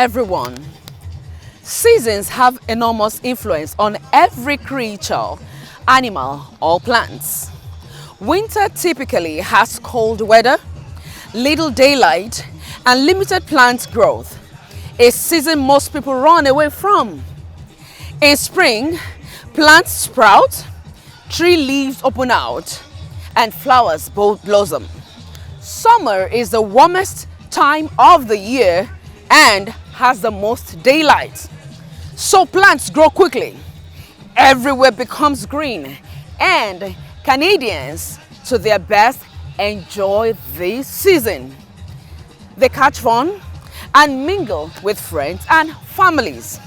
everyone. Seasons have enormous influence on every creature, animal or plants. Winter typically has cold weather, little daylight, and limited plant growth, a season most people run away from. In spring, plants sprout, tree leaves open out, and flowers blossom. Summer is the warmest time of the year and has the most daylight. So plants grow quickly, everywhere becomes green, and Canadians, to their best, enjoy this season. They catch fun and mingle with friends and families.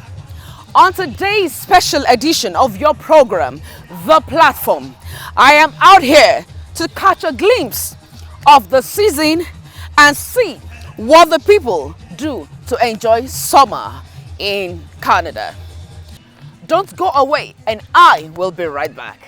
On today's special edition of your program, The Platform, I am out here to catch a glimpse of the season and see what the people do to enjoy summer in Canada. Don't go away, and I will be right back.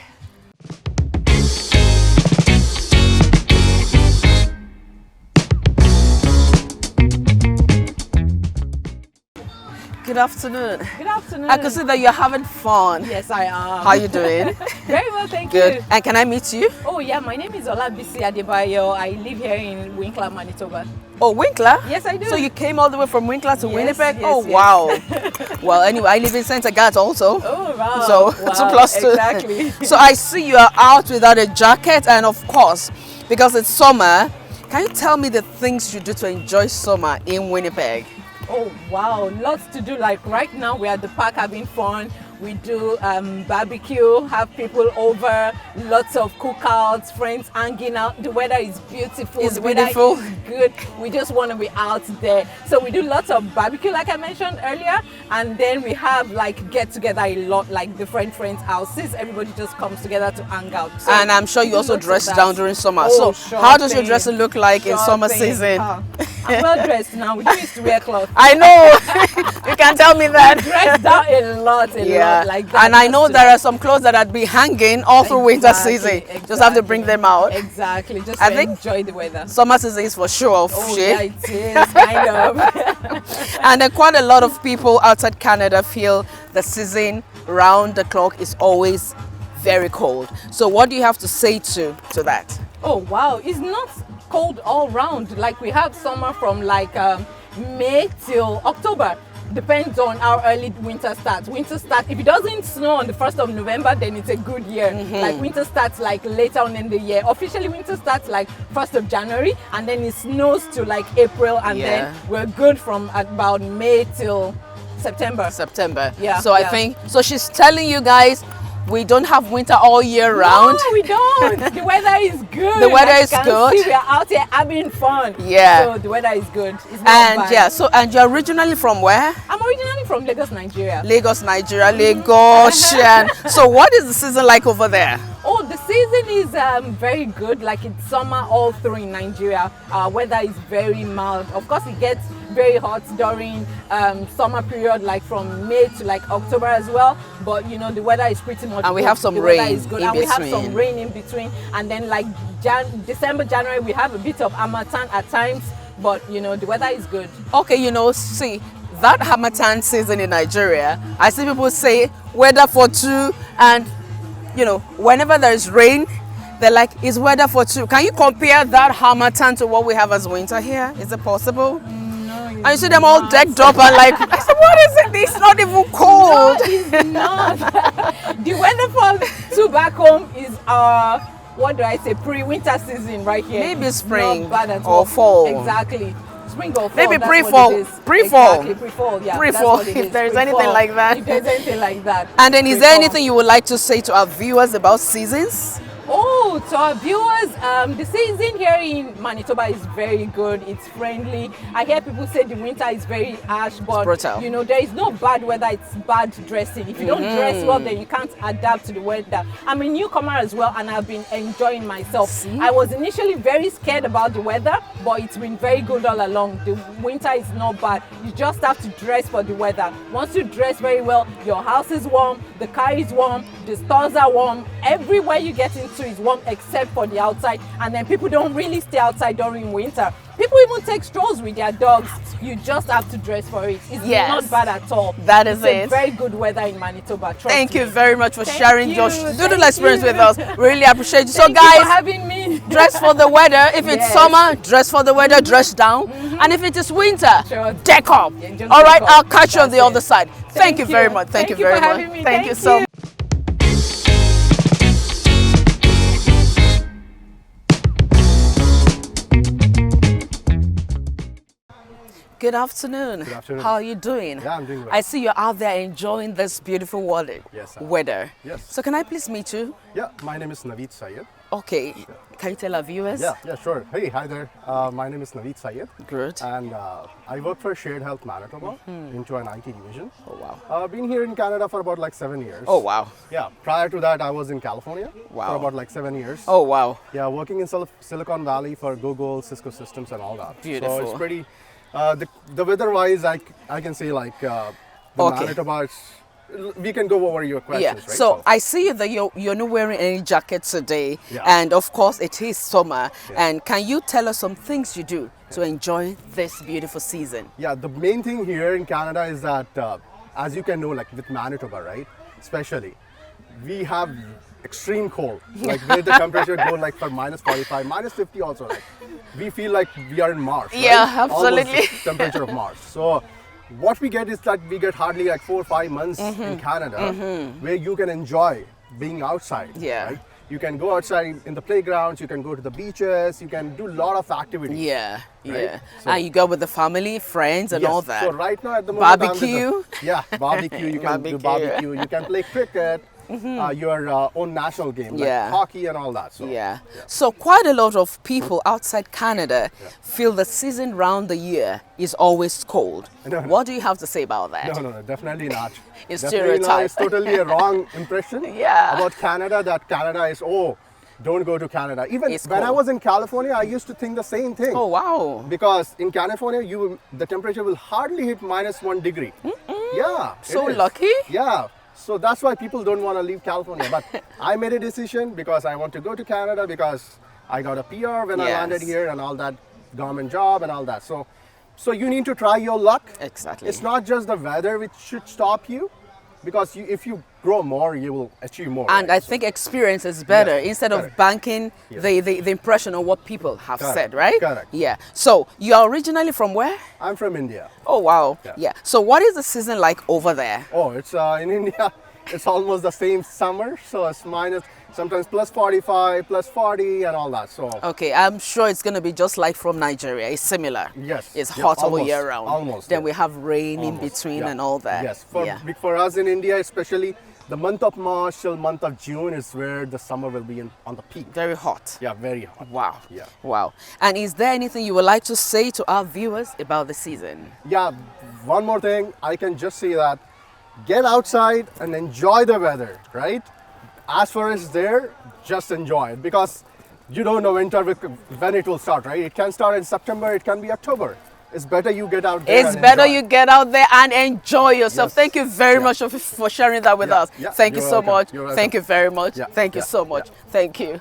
Good afternoon. Good afternoon. I can see that you're having fun. Yes, I am. How are you doing? Very well, thank Good. you. And can I meet you? Oh yeah, my name is Olabisi Adebayo. I live here in Winkler, Manitoba. Oh, Winkler? Yes, I do. So you came all the way from Winkler to Yes, Winnipeg? yes, Oh, yes. wow. Well, anyway, I live in St. Agatha also. Oh wow. So, wow. 2 plus 2. Exactly. So I see you are out without a jacket, and of course, because it's summer, can you tell me the things you do to enjoy summer in Winnipeg? Oh wow, lots to do. Like right now, we're at the park having fun. We do barbecue, have people over, lots of cookouts, friends hanging out. The weather is beautiful. It's the weather beautiful. is good. We just want to be out there. So we do lots of barbecue, like I mentioned earlier, and then we have like get together a lot, like different friends' houses. Everybody just comes together to hang out. So And I'm sure you we do also lots of dress that. down during summer. Oh, So how does your shopping, dressing look like in summer shopping. season? I'm well dressed now. We don't used to wear clothes. I know. You can tell me that. Dress down a lot, like that. And I just know to, there are some clothes that I'd be hanging all through winter season. Just have to bring them out. Exactly, just I to think enjoy the weather. Summer season is for show off, Oh shit. yeah, it is, kind of. And then quite a lot of people outside Canada feel the season round the clock is always very cold. So what do you have to say to that? Oh wow, it's not cold all round. Like we have summer from like May till October. Depends on how early winter starts. Winter starts, if it doesn't snow on the 1st of November, then it's a good year. Like winter starts like later on in the year. Officially winter starts like 1st of January, and then it snows to like April, and then we're good from about May till September. Yeah. So I think, so she's telling you guys, we don't have winter all year round. No, we don't. The weather is good. The weather As is you can good. see, we are out here having fun. Yeah. So the weather is good. It's not And bad. yeah, so and you're originally from where? I'm originally from Lagos, Nigeria. Lagos, Nigeria, Lagos. And so what is the season like over there? Oh, the season is very good. Like it's summer all through in Nigeria. Weather is very mild. Of course, it gets very hot during summer period, like from May to like October as well. But you know, the weather is pretty much And we good. have some the rain weather is good. in and we have between. some rain in between. And then like December, January, we have a bit of harmattan at times. But you know, the weather is good. Okay, you know, see, that harmattan season in Nigeria, I see people say weather for two, and you know, whenever there's rain, they're like, it's weather for two. Can you compare that harmattan to what we have as winter here? Is it possible? No, And you see them all decked up and like, I said, what is it? It's not even cold. No, it's not. The weather for two back home is what do I say, pre-winter season right here. Maybe spring Not bad at or all. fall. Exactly. Spring or fall. Maybe that's pre-fall. what it is. Pre-fall. Exactly, pre-fall. Yeah, Pre-fall, that's what it if is. there's Pre-fall. anything like that. If there's anything like that. And then is there Pre-fall. anything you would like to say to our viewers about seasons? Oh, to our viewers, the season here in Manitoba is very good. It's friendly. I hear people say the winter is very harsh, but brutal. you know, there is no bad weather. It's bad dressing. If you don't dress well, then you can't adapt to the weather. I'm a newcomer as well, and I've been enjoying myself. See? I was initially very scared about the weather, but it's been very good all along. The winter is not bad. You just have to dress for the weather. Once you dress very well, your house is warm, the car is warm, the stores are warm, everywhere you get into is warm except for the outside. And then people don't really stay outside during winter. People People even take strolls with their dogs. You just have to dress for it. It's Yes. not bad at all. That is It's it. very good weather in Manitoba. Trust Thank me. you very much for Thank sharing you, your thank doodle experience you. with us. Really appreciate you. So Thank you for guys, having me. dress for the weather. If it's Yes. summer, dress for the weather, dress down. And if it is winter, Sure. deck up. Yeah, just All right, deck up. I'll catch you on the That's other it. side. Thank you very much. Thank you very for much. having me. Thank you so much. Good afternoon. Good afternoon. How are you doing? Yeah, I'm doing well. I see you're out there enjoying this beautiful weather. Yes, I am. Weather. Yes. So can I please meet you? Yeah, my name is Naveed Syed. Okay. Can you tell our viewers? Yeah, sure. Hey, hi there. My name is Naveed Syed. Good. And I work for Shared Health Manitoba into an IT division. Oh wow. I've been here in Canada for about like 7 years. Oh wow. Yeah, prior to that, I was in California Wow. for about like 7 years. Oh wow. Yeah, working in Silicon Valley for Google, Cisco Systems, and all that. Beautiful. So it's pretty. The weather-wise, I can say like the Okay. Manitoba. We can go over your questions, Yeah. right? So I see that you're not wearing any jacket today, Yeah. and of course it is summer. Yeah. And can you tell us some things you do to enjoy this beautiful season? Yeah, the main thing here in Canada is that, as you can know, like with Manitoba, right? Especially, we have extreme cold. Like where the temperature go like for minus 45, minus 50 also. Like we feel like we are in Mars. Yeah, right? absolutely. Almost the temperature of Mars. So what we get is that we get hardly like 4 or 5 months in Canada where you can enjoy being outside. Yeah. Right? You can go outside in the playgrounds, you can go to the beaches, you can do a lot of activities. Yeah, Right? yeah. So- And you go with the family, friends, and Yes. all that. So right now at the moment, I'm with Barbecue? yeah, barbecue. You can do Barbecue. barbecue. You can play cricket. Your own national game, like Yeah. hockey and all that. So Yeah. So quite a lot of people outside Canada feel the season round the year is always cold. No, no. What do you have to say about that? No, definitely not. It's Definitely not. stereotype. It's totally a wrong impression Yeah. about Canada. That Canada is don't go to Canada. Even It's when I cold. was in California, I used to think the same thing. Oh wow. Because in California, the temperature will hardly hit minus 1 degree. Yeah. it So is. lucky? Yeah. So that's why people don't want to leave California. But I made a decision because I want to go to Canada because I got a PR when I landed Yes. here and all that government job and all that. So you need to try your luck. Exactly. It's not just the weather which should stop you, because if you grow more, you will achieve more. And right? I think experience is better Yes, instead of correct. banking Yes. the impression of what people have Correct, said, right? correct. Yeah. So you're originally from where? I'm from India. Oh wow. Yeah. Yeah. So what is the season like over there? Oh, it's in India. It's almost the same summer, so it's minus sometimes plus 45, plus 40, and all that. So Okay, I'm sure it's going to be just like from Nigeria. It's similar. Yes. It's Yeah, hot all almost, year round. almost, Then yeah. we have rain in Almost, between yeah. and all that. Yes, yeah. for us in India, especially the month of March till month of June is where the summer will be on the peak. Very hot. Yeah, very hot. Wow. Yeah. Wow. And is there anything you would like to say to our viewers about the season? Yeah, one more thing, I can just say that get outside and enjoy the weather, right? As far as there, just enjoy it because you don't know when it will start, right? It can start in September, it can be October. It's better you get out there. It's and better enjoy. you get out there and enjoy yourself. Yes. Thank you very Yeah. much for sharing that with Yeah, us. yeah, Thank you you're so welcome. much. You're Thank you welcome. very much. Yeah, Thank you yeah, so much. yeah. Thank you.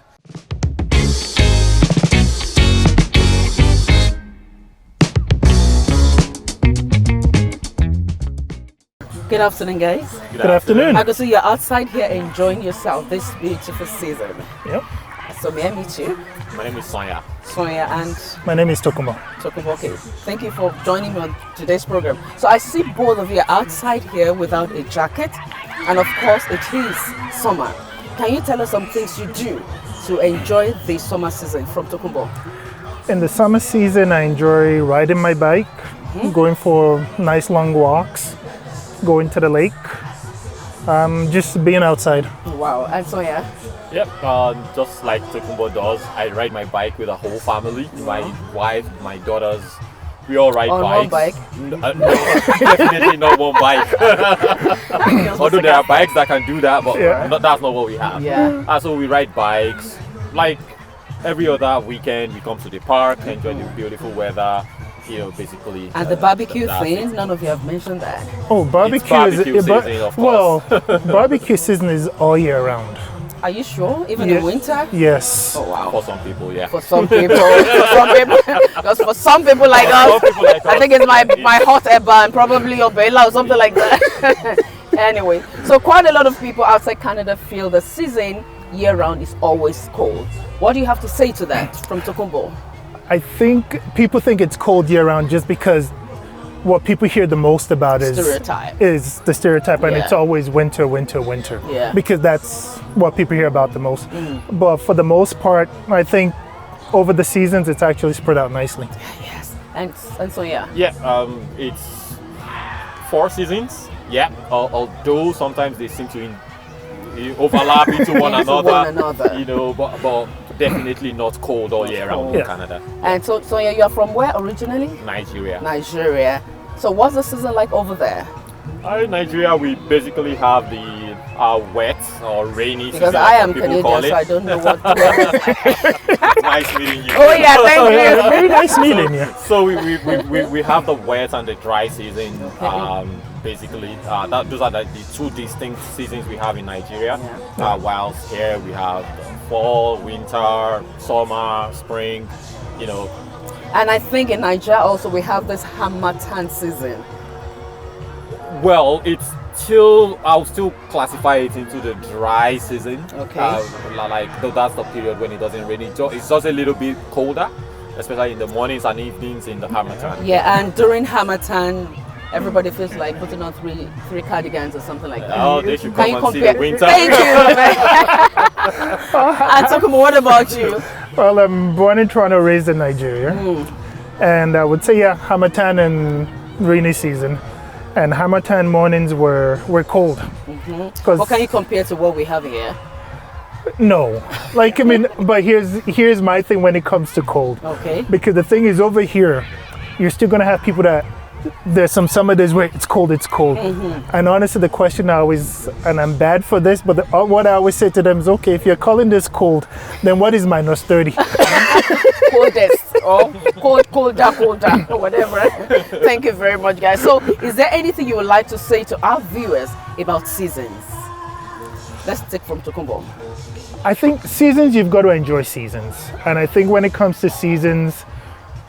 Good afternoon, guys. Good afternoon. I can see you're outside here enjoying yourself this beautiful season. Yep. So may I meet you? My name is Sonia. Sonia and My name is Tokumba. Tokumbo. Okay, thank you for joining me on today's program. So I see both of you outside here without a jacket, and of course it is summer. Can you tell us some things you do to enjoy the summer season from Tokumbo? In the summer season, I enjoy riding my bike, going for nice long walks, going to the lake, just being outside. Wow, and Sonia? Yep, just like Tokumbo does, I ride my bike with a whole family. My wife, my daughters, we all ride On one bikes. bike? No, definitely not one bike. Although there are bikes that can do that, but Yeah. that's not what we have. Yeah. So we ride bikes. Like every other weekend, we come to the park, enjoy the beautiful weather. Basically. And the barbecue that's thing, it. none of you have mentioned that. Oh, barbecue, barbecue is season, of well, course. barbecue season is all year round. Are you sure? Even Yeah. in winter? Yes. Oh wow. For some people, yeah. For some people, because for some people like us, Some people like I us. think it's my hot eba and probably your bella or something like that. Anyway, so quite a lot of people outside Canada feel the season year round is always cold. What do you have to say to that from Tokumbo? I think people think it's cold year round just because what people hear the most about Stereotype. is the stereotype, and it's Yeah. always winter, winter, winter. Yeah. Because that's what people hear about the most. But for the most part, I think over the seasons, it's actually spread out nicely. Yes. And so yeah. Yeah, it's 4 seasons. Yeah, although sometimes they seem to overlap into one Into another. one another. You know, but definitely not cold all year round in Yeah. Canada. And so yeah, you're from where originally? Nigeria. Nigeria. So what's the season like over there? In Nigeria, we basically have the wet or rainy Because season, I as am people Canadian, call it. so I don't know what. To Nice meeting you. Oh yeah, thank you. Very nice meeting you. So we have the wet and the dry season. Basically, those are the 2 distinct seasons we have in Nigeria. Whilst here we have fall, winter, summer, spring. You know, And I think in Nigeria also we have this Harmattan season. well, it's still I'll still classify it into the dry season. Okay. That's the period when it doesn't rain. It's just a little bit colder, especially in the mornings and evenings in the Harmattan. Yeah, and during Harmattan, everybody feels like putting on three cardigans or something like that. Oh, they should Can come you and see the compare? winter. Thank you. And Tokumbo, what about you? Well, I'm born in Toronto, raised in Nigeria. And I would say, yeah, Harmattan and rainy season. And Harmattan mornings were cold. 'Cause- What can you compare to what we have here? No. Like, I mean, but here's my thing when it comes to cold. Okay. Because the thing is, over here, you're still going to have people that there's some summer days where it's cold. And honestly, the question I always, and I'm bad for this, but what I always say to them is, okay, if you're calling this cold, then what is minus 30? Coldest or colder, or whatever. Thank you very much, guys. So, is there anything you would like to say to our viewers about seasons? Let's take from Tokumbo. I think seasons, you've got to enjoy seasons. And I think when it comes to seasons,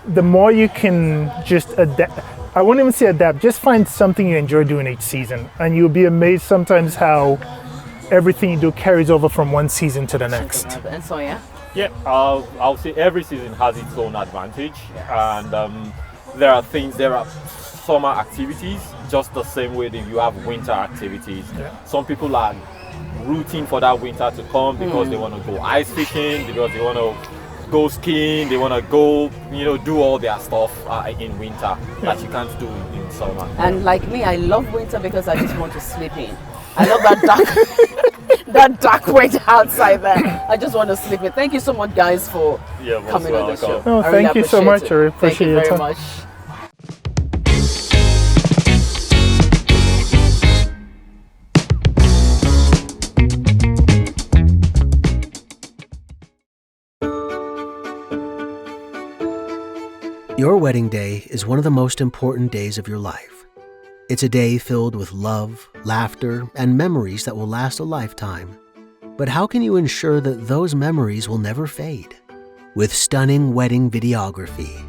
the more you can just adapt, I won't even say adapt, just find something you enjoy doing each season. And you'll be amazed sometimes how everything you do carries over from one season to the next. And so yeah. Yeah, I'll say every season has its own advantage, and there are summer activities just the same way that you have winter activities. Yeah. Some people are rooting for that winter to come because they want to go ice fishing, because they want to go skiing, they want to go, do all their stuff in winter that you can't do in summer. And like me, I love winter because I just want to sleep in. I love that dark, that dark weather outside there. I just want to sleep in. Thank you so much, guys, for Yeah, most coming on the show. welcome. Oh, I really thank you so appreciate much. it. I really appreciate Thank you your very time. much. Your wedding day is one of the most important days of your life. It's a day filled with love, laughter, and memories that will last a lifetime. But how can you ensure that those memories will never fade? With stunning wedding videography.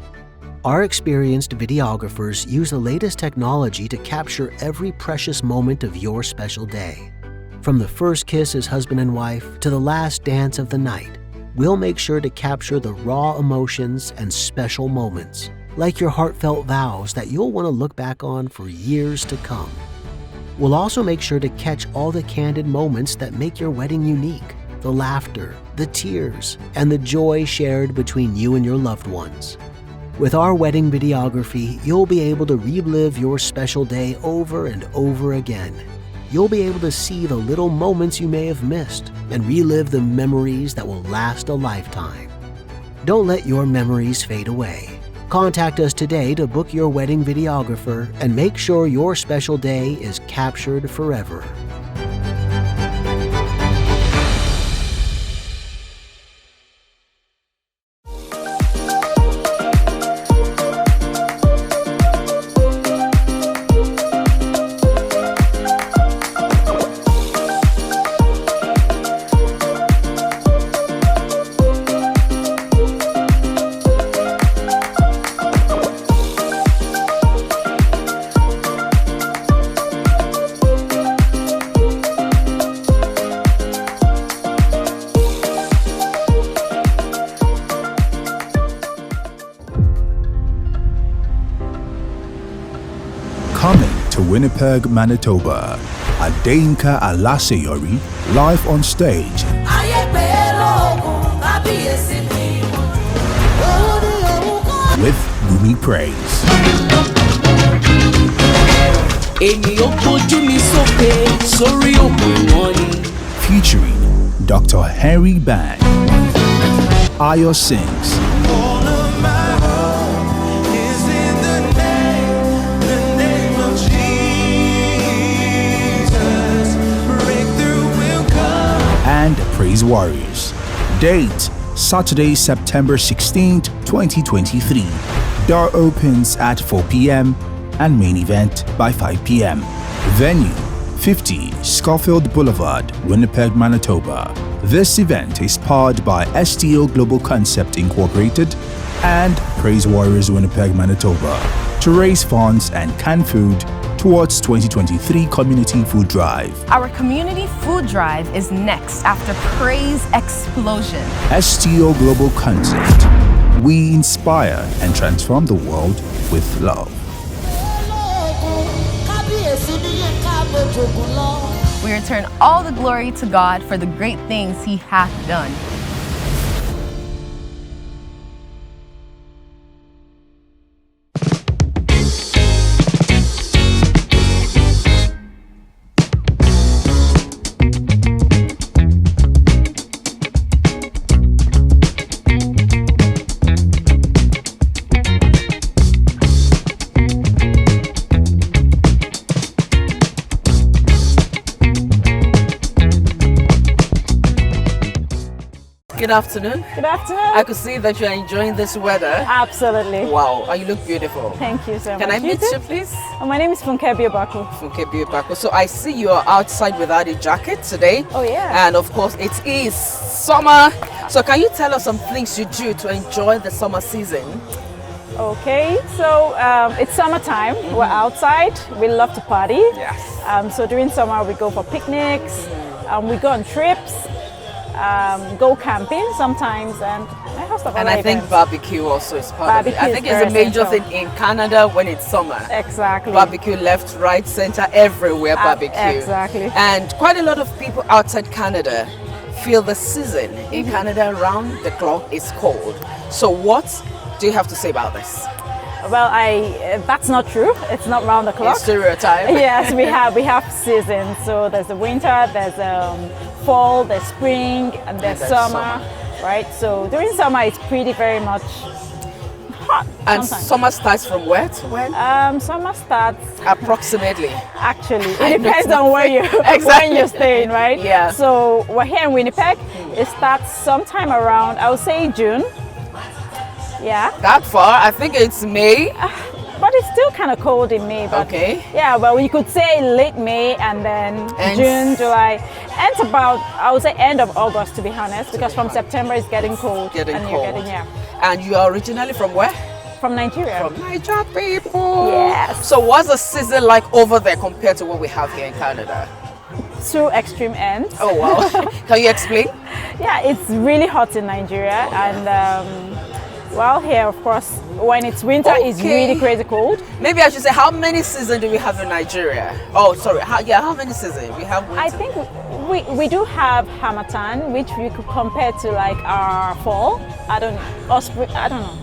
Our experienced videographers use the latest technology to capture every precious moment of your special day. From the first kiss as husband and wife to the last dance of the night, we'll make sure to capture the raw emotions and special moments, like your heartfelt vows that you'll want to look back on for years to come. We'll also make sure to catch all the candid moments that make your wedding unique, the laughter, the tears, and the joy shared between you and your loved ones. With our wedding videography, you'll be able to relive your special day over and over again. You'll be able to see the little moments you may have missed and relive the memories that will last a lifetime. Don't let your memories fade away. Contact us today to book your wedding videographer and make sure your special day is captured forever. Winnipeg, Manitoba. Adeyinka Alaseyori, live on stage with Bumi Praise. Featuring Dr. Henry Bang. Ayo sings. And Praise Warriors. Date Saturday, September 16th, 2023. Door opens at 4 p.m. and main event by 5 p.m. Venue 50 Schofield Boulevard, Winnipeg, Manitoba. This event is powered by STO Global Concept Incorporated and Praise Warriors Winnipeg, Manitoba to raise funds and canned food towards 2023 Community Food Drive. Our community food drive is next after Praise Explosion. STO Global Concept. We inspire and transform the world with love. We return all the glory to God for the great things He hath done. Good afternoon. Good afternoon. I could see that you are enjoying this weather. Absolutely. Wow, and you look beautiful. Thank you so much. Can I meet too? you, please? My name is Funke Biobako. Funke Biobako. So I see you are outside without a jacket today. Oh, yeah. And of course, it is summer. So can you tell us some things you do to enjoy the summer season? Okay, so it's summertime. We're outside. We love to party. Yes. So during summer, we go for picnics. We go on trips. Go camping sometimes, and a host of And other I think events. barbecue also is part of it. Barbecue I is think it's very a major essential. thing in Canada when it's summer. Exactly. Barbecue left, right, center, everywhere barbecue. Exactly. And quite a lot of people outside Canada feel the season in Canada around the clock is cold. So what do you have to say about this? Well, that's not true. It's not round the clock. It's stereotype. Yes, we have seasons. So there's the winter, there's fall, there's spring, and there's summer, right? So during summer, it's very much hot. And sometimes. summer starts from where to when? Summer starts Approximately. actually. It depends on where you when you're staying, right? Yeah. So we're here in Winnipeg. It starts sometime around, I would say June. Yeah. That far? I think it's May. But it's still kind of cold in May. But Okay. Yeah, well, you could say late May and then Ends. June, July. Ends about, I would say, end of August, to be honest, because from September it's getting cold. Getting and cold. You're getting, yeah. And you are originally from where? From Nigeria. From Niger people. Yes. So what's the season like over there compared to what we have here in Canada? Two extreme ends. Oh wow. Can you explain? Yeah, it's really hot in Nigeria, and well, here, of course, when it's winter, it's Okay. really crazy cold. Maybe I should say, how many seasons do we have in Nigeria? Oh, sorry. How many seasons? We have winter. I think we do have Hamatan, which we could compare to like our fall. I don't know, or spring, I don't know.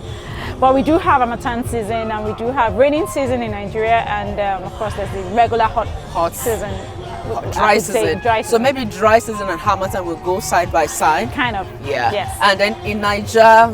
But we do have Hamatan season, and we do have raining season in Nigeria, and of course, there's the regular hot season. I dry would say season. dry So season. maybe dry season and Hamatan will go side by side. Kind of. Yeah. Yes. And then in Niger,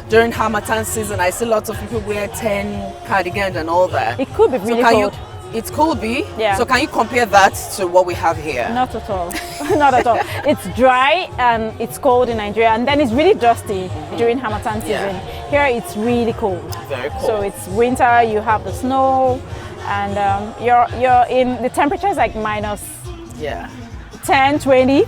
during Hamatan season, I see lots of people wear 10 cardigans and all that. It could be really so cold. It could be. Yeah. So can you compare that to what we have here? Not at all. Not at all. It's dry and it's cold in Nigeria, and then it's really dusty during Hamatan season. Here it's really cold. Very cold. So it's winter. You have the snow, and you're in the temperature is like minus Yeah. 10, 20,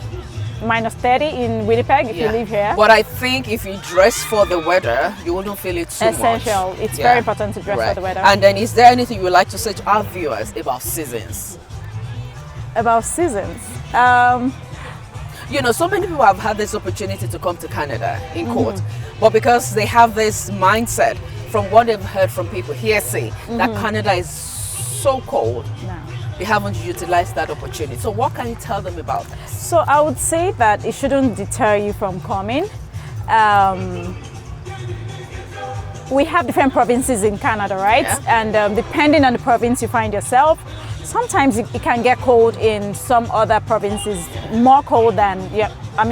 minus 30 in Winnipeg if you live here. But I think if you dress for the weather, you wouldn't feel it too Essential. much. It's very important to dress for the weather. And then is there anything you would like to say to our viewers about seasons? About seasons. So many people have had this opportunity to come to Canada in court, but because they have this mindset from what they've heard from people hearsay that Canada is so cold, No. they haven't utilized that opportunity. So what can you tell them about this? So I would say that it shouldn't deter you from coming. We have different provinces in Canada, right? Yeah. And depending on the province you find yourself, sometimes it can get cold in some other provinces, more cold than,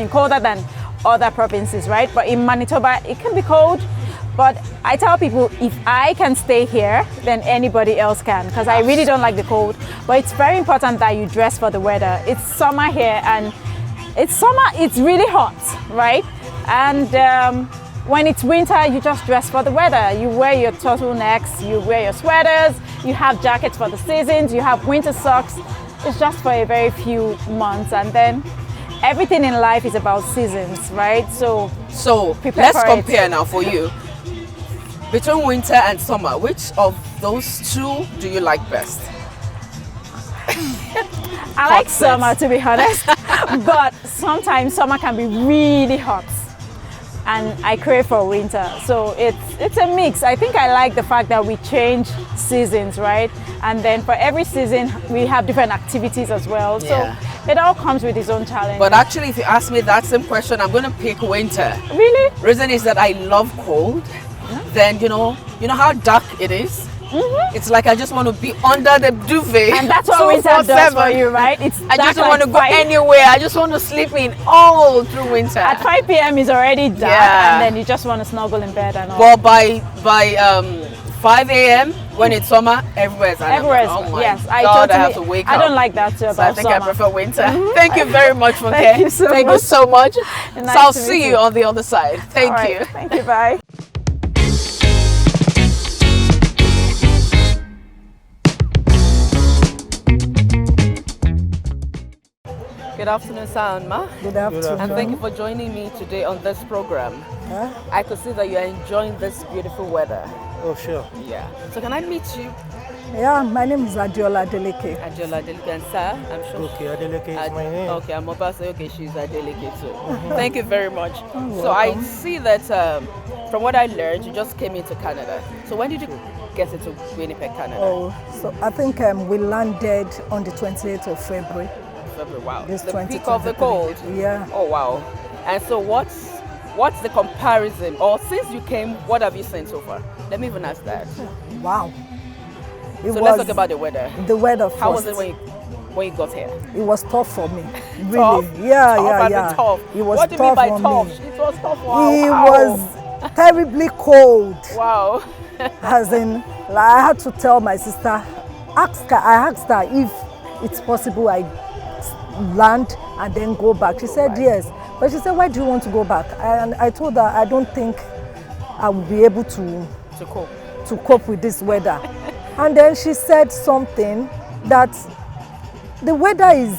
colder than other provinces, right? But in Manitoba, it can be cold. But I tell people, if I can stay here, then anybody else can, because I really don't like the cold. But it's very important that you dress for the weather. It's summer here, and it's really hot, right? And when it's winter, you just dress for the weather. You wear your turtlenecks, you wear your sweaters, you have jackets for the seasons, you have winter socks. It's just for a very few months, and then everything in life is about seasons, right? So let's compare now for you. Between winter and summer, which of those two do you like best? I like summer, to be honest, but sometimes summer can be really hot, and I crave for winter. So it's a mix. I think I like the fact that we change seasons, right? And then for every season, we have different activities as well. Yeah. So it all comes with its own challenge. But actually, if you ask me that same question, I'm going to pick winter. Really? Reason is that I love cold. Then you know how dark it is. It's like I just want to be under the duvet. And that's what winter does for you, right? I just don't want to go anywhere. I just want to sleep in all through winter. At 5 p.m. is already dark, Yeah. and then you just want to snuggle in bed and all. But by 5 a.m. when it's summer, everywhere's oh my yes, God, I have to wake up. I don't like that too about So I think summer. I prefer winter. Thank you very much, Funke. Thank you so Thank much. you so much. Nice So I'll to see meet you you. on the other side. Thank All right. you. Thank you, bye. Good afternoon, sir and ma. Good afternoon. And thank you for joining me today on this program. I could see that you're enjoying this beautiful weather. Oh, sure. Yeah. So can I meet you? Yeah, my name is Adiola Adeleke. Adiola Adeleke, and sir, I'm sure. Okay, Adeleke is my name. Okay, I'm about to say, okay, she's Adeleke too. Thank you very much. So I see that from what I learned, you just came into Canada. So when did you get into Winnipeg, Canada? Oh, so I think we landed on the 28th of February. February, wow. This The peak of the 2023. cold. Yeah. Oh, wow. And so what's the comparison? Or since you came, what have you seen so far? Let me even ask that. Wow. So let's talk about the weather. The weather first. How was it when you got here? It was tough for me. Really. Tough? Yeah, Tough yeah, as in yeah. tough. It was What do you mean tough by for tough? me. It was tough. Wow. It How? was terribly cold. Wow. As in, like, I had to tell my sister, I asked her if it's possible I land and then go back. She said yes. But she said, why do you want to go back? And I told her, I don't think I will be able to cope with this weather. And then she said something that the weather is,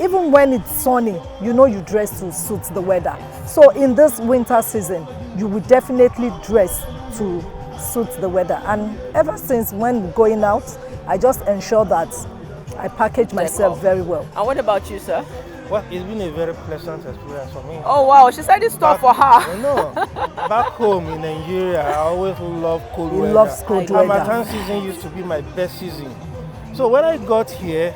even when it's sunny, you know you dress to suit the weather. So in this winter season, you will definitely dress to suit the weather. And ever since when going out, I just ensure that I package myself very well. And what about you, sir? Well, it's been a very pleasant experience for me. Oh wow, she said it's tough for her. I know. Back home in Nigeria, I always love cold weather. He loves cold weather. Harmattan season used to be my best season. So when I got here,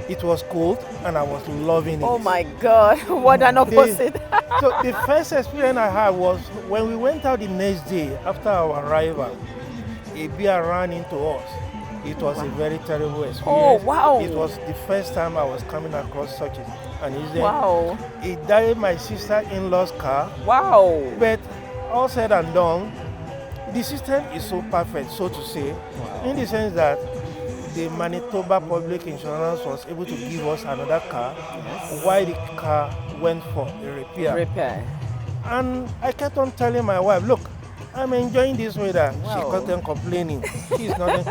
it was cold and I was loving it. Oh my God, what an opposite. So the first experience I had was when we went out the next day after our arrival, a bear ran into us. It was a very terrible experience. Oh, wow. It was the first time I was coming across such an incident. Wow. It died my sister-in-law's car. Wow. But all said and done, the system is so perfect, so to say, in the sense that the Manitoba Public Insurance was able to give us another car while the car went for a repair. And I kept on telling my wife, look, I'm enjoying this weather. Wow. She kept on complaining. She's not.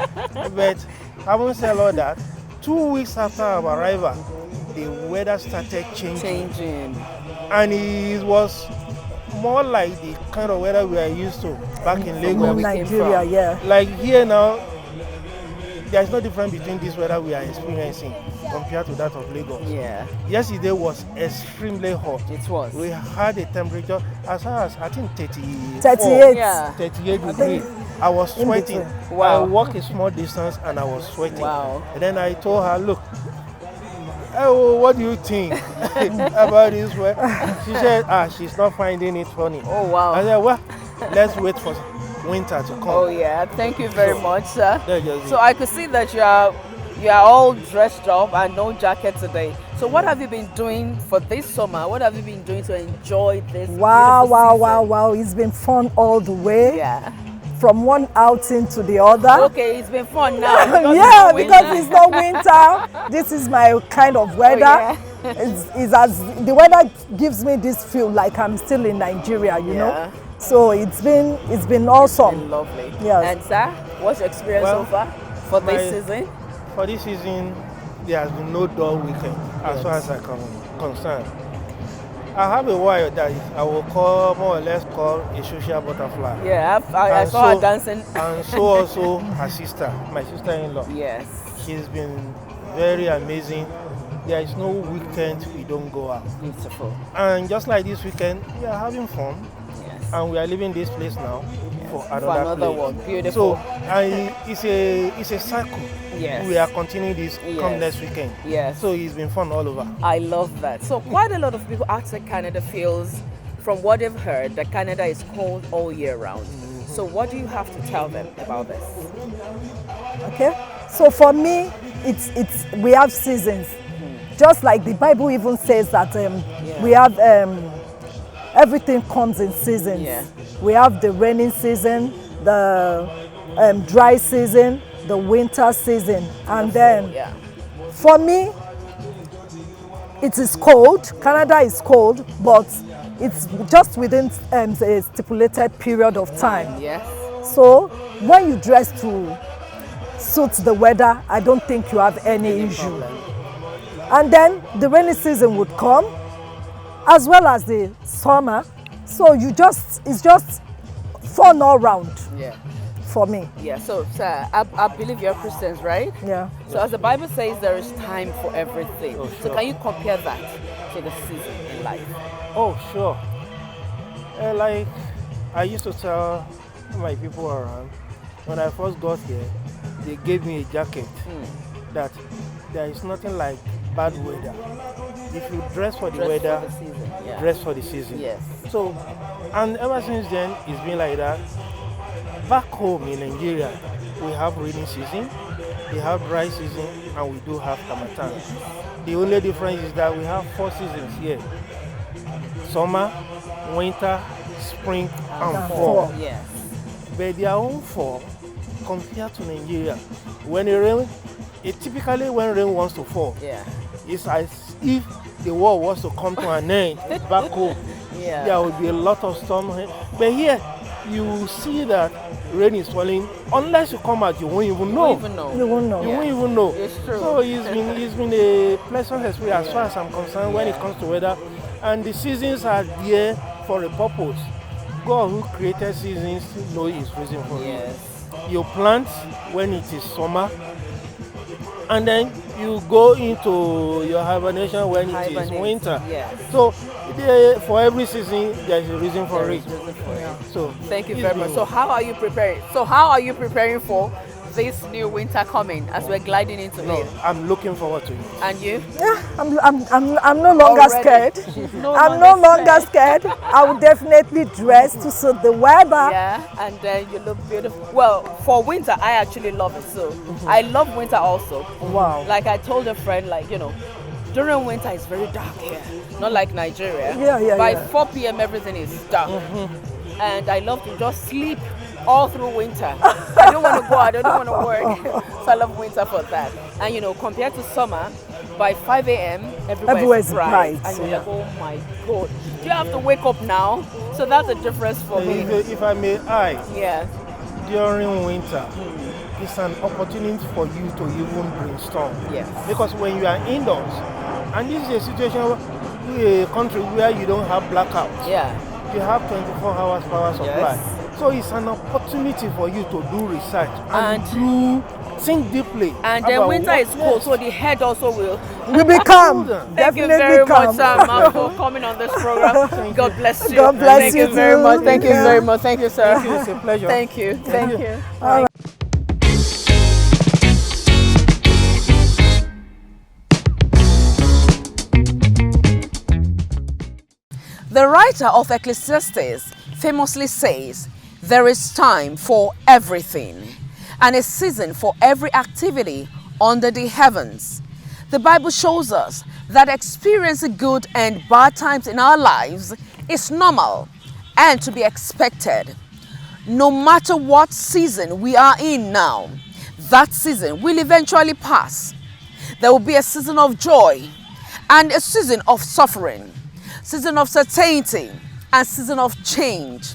But having said all that, 2 weeks after our arrival, the weather started changing. And it was more like the kind of weather we are used to back in Lagos. In Nigeria, yeah. Like here now, there's no difference between this weather we are experiencing compared to that of Lagos. Yeah. Yesterday was extremely hot. It was. We had a temperature as high as I think 38. 38. Yeah. 38 degrees. I was In sweating. between. Wow. I walked a small distance and I was sweating. Wow. And then I told her, look, oh, what do you think about this weather? She said, she's not finding it funny. Oh, wow. I said, well, let's wait for winter to come. Oh yeah, thank you very much, sir. That's just So it. I could see that you are all dressed up and no jacket today. So what have you been doing for this summer? What have you been doing to enjoy this? Wow, beautiful wow, season? wow, wow. It's been fun all the way. Yeah. From one outing to the other. Okay, it's been fun now. Yeah, because it's not winter. This is my kind of weather. yeah. It's as the weather gives me this feel like I'm still in Nigeria, you Yeah. know. So it's been awesome. Been lovely. Yes. And sir, what's your experience Well, so far for this my- season? For this season, there has been no dull weekend as far as I'm concerned. I have a wife that I will call more or less call a social butterfly. Yeah, I And saw her so- dancing. And so also her sister, my sister-in-law. Yes. She's been very amazing. There is no weekend we don't go out. Beautiful. And just like this weekend, we are having fun. Yes. And we are leaving this place now for another, another place. one. Beautiful. So and it's a cycle. Yes. We are continuing this come Yes. next weekend. Yes. So it's been fun all over. I love that. So quite a lot of people outside Canada feels, from what they've heard, that Canada is cold all year round. So what do you have to tell them about this? Okay. So for me, it's we have seasons. Just like the Bible even says that we have everything comes in seasons. Yeah. We have the rainy season, the dry season, the winter season, and then Yeah. for me, it is cold. Canada is cold, but it's just within a stipulated period of time. Yes. So when you dress to suit the weather, I don't think you have any issue. And then the rainy season would come, as well as the summer. So it's just fun all round Yeah. for me. Yeah. So, sir, I believe you're Christians, right? Yeah. So as the Bible says, there is time for everything. Oh, So sure. can you compare that to the season in life? Oh, sure. Like I used to tell my people around, when I first got here, they gave me a jacket that there is nothing like bad weather. If you dress for the Dress weather, for the season. Yeah. dress for the season. Yes. So, and ever since then, it's been like that. Back home in Nigeria, we have rainy season, we have dry season, and we do have Harmattan. The only difference is that we have 4 seasons here: summer, winter, spring, and fall. Yes. But their own fall compared to Nigeria, when typically when rain wants to fall, Yeah. it's as if the world was to come to an end back home. Yeah. There will be a lot of storm. But here, you see that rain is falling. Unless you come out, you won't even know. You even know. You won't know. You won't even know. It's true. So it's been a pleasant experience as far as I'm concerned when it comes to weather. And the seasons are there for a purpose. God who created seasons knows his reason for it. Yes. You plant when it is summer, and then you go into your hibernation when it is Hibernate. winter. Yes. So for every season, there is a reason for it. So Thank you it's very much. been- So how are you preparing for this new winter coming as we're gliding into No, it? I'm looking forward to it. And you? Yeah, I'm no longer Already. scared. She's no I'm no longer longer scared. I will definitely dress to suit the weather. Yeah, and then you look beautiful. Well, for winter, I actually love it. So I love winter also. Wow. Like I told a friend, during winter it's very dark here. Not like Nigeria. Yeah, By yeah. 4 p.m. everything is dark. And I love to just sleep all through winter. I don't want to go out, I don't want to work. So I love winter for that. And compared to summer, by 5 a.m. Everywhere everywhere is is bright. bright, And you're yeah. like, oh my God. Do you have to wake up now? So that's the difference for me. If I may add, Yeah. during winter, it's an opportunity for you to even brainstorm. Yes. Because when you are indoors, and this is a situation, a country where you don't have blackouts. Yeah. You have 24 hours power supply. Yes. So it's an opportunity for you to do research and And- do think deeply. And then about winter what- is cold, so the head also will. We become. Thank you Definitely very much, come. sir, ma'am, for coming on this program. God bless you. God bless Thank you you very too. much. Thank you Yeah. very much. Thank you, sir. Thank you, it's a pleasure. Thank you. Thank you. All right. The writer of Ecclesiastes famously says, "There is time for everything and a season for every activity under the heavens." The Bible shows us that experiencing good and bad times in our lives is normal and to be expected. No matter what season we are in now, that season will eventually pass. There will be a season of joy and a season of suffering, season of certainty and season of change.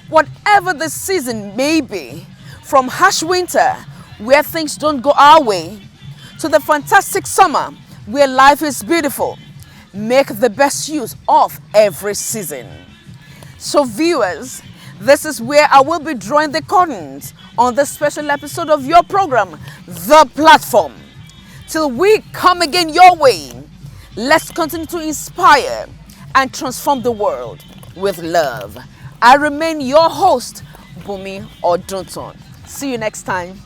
Whatever the season may be, from harsh winter where things don't go our way to the fantastic summer where life is beautiful, make the best use of every season. So viewers, this is where I will be drawing the curtains on this special episode of your program, The Platform. Till we come again your way, let's continue to inspire and transform the world with love. I remain your host, Bumi Odunton. See you next time.